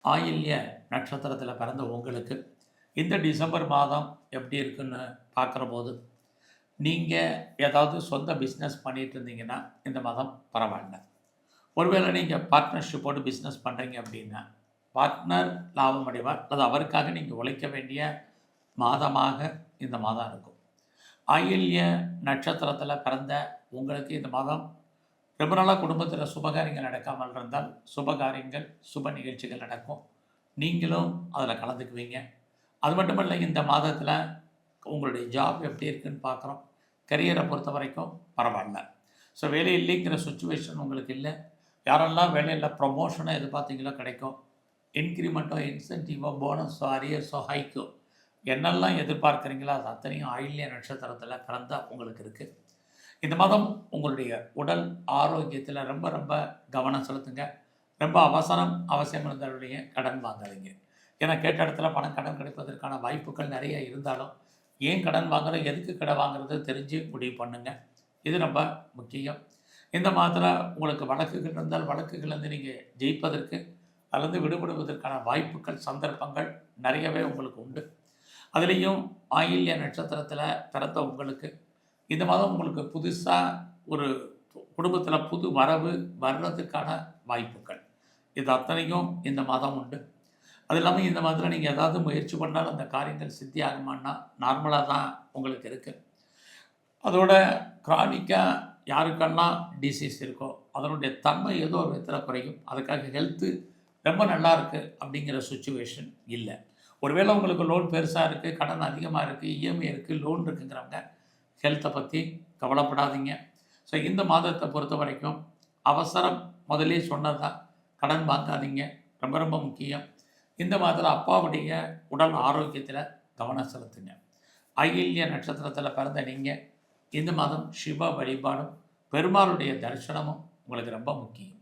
ஆயில்ய நட்சத்திரத்தில் பிறந்த உங்களுக்கு இந்த டிசம்பர் மாதம் எப்படி இருக்குன்னு பார்க்குறபோது, நீங்கள் ஏதாவது சொந்த பிஸ்னஸ் பண்ணிட்டு இருந்தீங்கன்னா, இந்த மாதம் பரவாயில்ல. ஒருவேளை நீங்கள் பார்ட்னர்ஷிப்போடு பிஸ்னஸ் பண்ணுறீங்க அப்படின்னா, பார்ட்னர் லாபம் அடைவார். அது அவருக்காக நீங்கள் உழைக்க வேண்டிய மாதமாக இந்த மாதம் இருக்கும். ஆயில்ய நட்சத்திரத்தில் பிறந்த உங்களுக்கு இந்த மாதம் ரொம்ப நாளாக குடும்பத்தில் சுபகாரியங்கள் நடக்காமல் இருந்தால், சுபகாரியங்கள், சுப நிகழ்ச்சிகள் நடக்கும். நீங்களும் அதில் கலந்துக்குவீங்க. அது மட்டும் இல்லை, இந்த மாதத்தில் உங்களுடைய ஜாப் எப்படி இருக்குன்னு பார்க்குறோம். கரியரை பொறுத்த வரைக்கும் பரவாயில்ல. ஸோ வேலை இல்லைங்கிற சுச்சுவேஷன் உங்களுக்கு இல்லை. யாரெல்லாம் வேலையில் ப்ரொமோஷனோ எதிர்பார்த்தீங்களோ கிடைக்கும். இன்க்ரிமெண்ட்டோ, இன்சென்டிவோ, போனஸோ, அரியர்ஸோ, ஹைக்கோ என்னெல்லாம் எதிர்பார்க்குறீங்களோ அது அத்தனையும் ஆயில்ய நட்சத்திரத்தில் பிறந்தா உங்களுக்கு இருக்குது. இந்த மாதம் உங்களுடைய உடல் ஆரோக்கியத்தில் ரொம்ப ரொம்ப கவனம் செலுத்துங்க. ரொம்ப அவசியம் இருந்தவருடைய கடன் வாங்காதீங்க. ஏன்னா கேட்ட இடத்துல பணம் கடன் கிடைப்பதற்கான வாய்ப்புகள் நிறைய இருந்தாலும், ஏன் கடன் வாங்குறோம், எதுக்கு கடன் வாங்குறது தெரிஞ்சு முடிவு பண்ணுங்கள். இது ரொம்ப முக்கியம். இந்த மாதத்தில் உங்களுக்கு வழக்குகள் இருந்தால் வழக்குகள்லேருந்து நீங்கள் ஜெயிப்பதற்கு அதுலேருந்து விடுபடுவதற்கான வாய்ப்புகள், சந்தர்ப்பங்கள் நிறையவே உங்களுக்கு உண்டு. அதுலேயும் ஆயில்ய நட்சத்திரத்தில் பிறந்த உங்களுக்கு இந்த மாதம் உங்களுக்கு புதுசாக ஒரு குடும்பத்தில் புது வரவு வர்றதுக்கான வாய்ப்புகள் இது அத்தனையும் இந்த மாதம் உண்டு. அது இல்லாமல் இந்த மாதத்தில் நீங்கள் ஏதாவது முயற்சி பண்ணால் அந்த காரியங்கள் சித்தி ஆகுமான்னா நார்மலாக தான் உங்களுக்கு இருக்குது. அதோட க்ரானிக்காக யாருக்கெல்லாம் டிசீஸ் இருக்கோ அதனுடைய தன்மை ஏதோ ஒரு விதத்தில் குறையும். அதுக்காக ஹெல்த்து ரொம்ப நல்லா இருக்குது அப்படிங்கிற சுச்சுவேஷன் இல்லை. ஒருவேளை உங்களுக்கு லோன் பெருசாக இருக்குது, கடன் அதிகமாக இருக்குது, இஎம்ஐ இருக்குது, லோன் இருக்குங்கிறவங்க ஹெல்த்தை பற்றி கவலைப்படாதீங்க. ஸோ இந்த மாதத்தை பொறுத்த வரைக்கும் அவசரம் முதலே சொன்னதான், கடன் வாங்காதீங்க, ரொம்ப ரொம்ப முக்கியம். இந்த மாதத்தில் அப்பாவுடைய உடல் ஆரோக்கியத்தில் கவனம் செலுத்துங்க. ஆயில்ய நட்சத்திரத்தில் பிறந்த நீங்கள் இந்த மாதம் சிவ வழிபாடும் பெருமாளுடைய தரிசனமும் உங்களுக்கு ரொம்ப முக்கியம்.